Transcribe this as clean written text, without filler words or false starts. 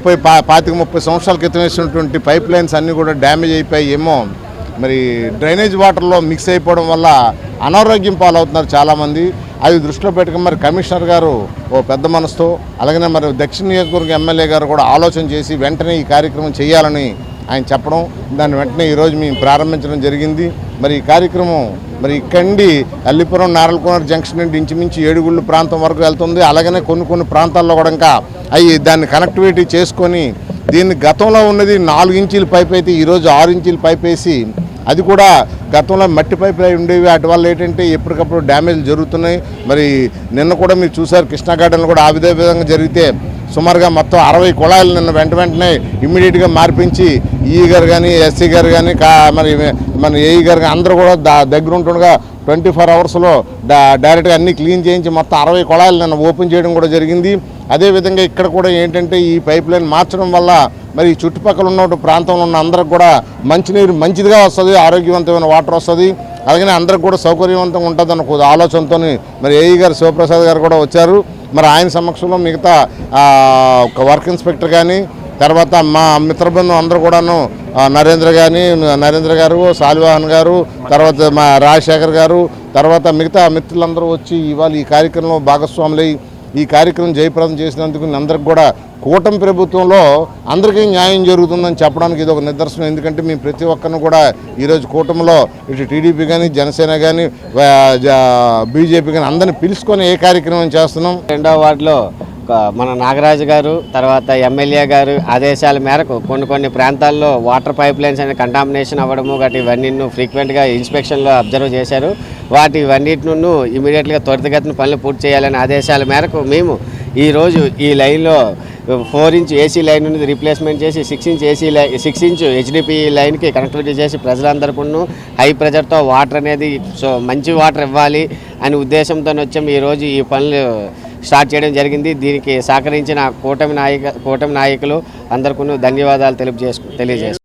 30 సంవత్సరాల క్రితం వేసినటువంటి పైప్ లైన్స్ అన్నీ కూడా డ్యామేజ్ అయిపోయి ఏమో మరి డ్రైనేజ్ వాటర్లో మిక్స్ అయిపోవడం వల్ల అనారోగ్యం పాలవుతున్నారు చాలామంది. అది దృష్టిలో పెట్టుకుని మరి కమిషనర్ గారు ఓ పెద్ద మనసుతో, అలాగనే మరి దక్షిణ నియోజకవర్గ ఎమ్మెల్యే గారు కూడా ఆలోచన చేసి వెంటనే ఈ కార్యక్రమం చేయాలని ఆయన చెప్పడం, దాన్ని వెంటనే ఈరోజు మేము ప్రారంభించడం జరిగింది. మరి ఈ కార్యక్రమం మరి ఇక్కడి అల్లిపురం నారలకోన జంక్షన్ నుండి ఇంచుమించు ఏడుగుళ్ళు ప్రాంతం వరకు వెళ్తుంది. అలాగనే కొన్ని ప్రాంతాల్లో కూడా ఇంకా దాన్ని కనెక్టివిటీ చేసుకొని దీన్ని గతంలో ఉన్నది 4 ఇంచీల పైప్ అయితే ఈరోజు 6 ఇంచీల పైప్ వేసి, అది కూడా గతంలో మట్టి పైపులు అయి ఉండేవి. వాటి వల్ల ఏంటంటే ఎప్పటికప్పుడు డ్యామేజ్లు జరుగుతున్నాయి. మరి నిన్న కూడా మీరు చూసారు కృష్ణా గార్డెన్లో కూడా ఆ విధంగా జరిగితే సుమారుగా మొత్తం 60 కుళాయిలు నిన్న వెంటనే ఇమ్మీడియట్గా మార్పించి ఈఈ గారు కానీ ఎస్సీ గారు కానీ మరి మన ఏఈ గారు కానీ అందరూ కూడా దగ్గర ఉంటుండగా 24 అవర్స్లో డైరెక్ట్గా అన్నీ క్లీన్ చేయించి మొత్తం 60 కుళాయిలు నిన్న ఓపెన్ చేయడం కూడా జరిగింది. అదేవిధంగా ఇక్కడ కూడా ఏంటంటే ఈ పైప్ లైన్ మార్చడం వల్ల మరి చుట్టుపక్కల ఉన్న ప్రాంతంలో ఉన్న అందరికి కూడా మంచినీరు మంచిదిగా వస్తుంది, ఆరోగ్యవంతమైన వాటర్ వస్తుంది, అలాగనే అందరికి కూడా సౌకర్యవంతంగా ఉంటుందన్న ఆలోచనతో మరి ఏఈ గారు శివప్రసాద్ గారు కూడా వచ్చారు. మరి ఆయన సమక్షంలో మిగతా వర్క్ ఇన్స్పెక్టర్ కానీ, తర్వాత మా మిత్రబృందం అందరూ కూడాను నరేంద్ర గారు, సాలివాహన్ గారు, తర్వాత మా రాజశేఖర్ గారు, తర్వాత మిగతా మిత్రులందరూ వచ్చి ఇవాళ ఈ కార్యక్రమంలో భాగస్వాములై ఈ కార్యక్రమం జయప్రదం చేసినందుకు అందరికి కూడా కూటమి ప్రభుత్వంలో అందరికీ న్యాయం జరుగుతుందని చెప్పడానికి ఇది ఒక నిదర్శనం. ఎందుకంటే మేము ప్రతి ఒక్కరిని కూడా ఈరోజు కూటమిలో ఇటు టీడీపీ కానీ, జనసేన కానీ, బీజేపీ కానీ అందరిని పిలుచుకొని ఏ కార్యక్రమం చేస్తున్నాం. 2వ వార్డులో మన నాగరాజు గారు, తర్వాత ఎమ్మెల్యే గారు ఆదేశాల మేరకు కొన్ని ప్రాంతాల్లో వాటర్ పైప్ లైన్స్ అనేది కంటామినేషన్ అవ్వడము గట్టి ఇవన్నీ ఫ్రీక్వెంట్గా ఇన్స్పెక్షన్లో అబ్జర్వ్ చేశారు. వాటివన్నిటిను ఇమీడియట్గా త్వరితగతిన పనులు పూర్తి చేయాలనే ఆదేశాల మేరకు మేము ఈరోజు ఈ లైన్లో 4 ఇంచ్ ఏసీ లైన్ అనేది రీప్లేస్మెంట్ చేసి 6 ఇంచ్ హెచ్డిపి లైన్కి కనెక్టివిటీ చేసి ప్రజలందరికీ హై ప్రెజర్తో వాటర్ అనేది మంచి వాటర్ ఇవ్వాలి అనే ఉద్దేశంతో వచ్చాము. ఈరోజు ఈ పనులు స్టార్ట్ చేయడం జరిగింది. దీనికి సహకరించిన కూటమి నాయకులు అందరికీ ధన్యవాదాలు తెలియజేసుకుంటున్నాను.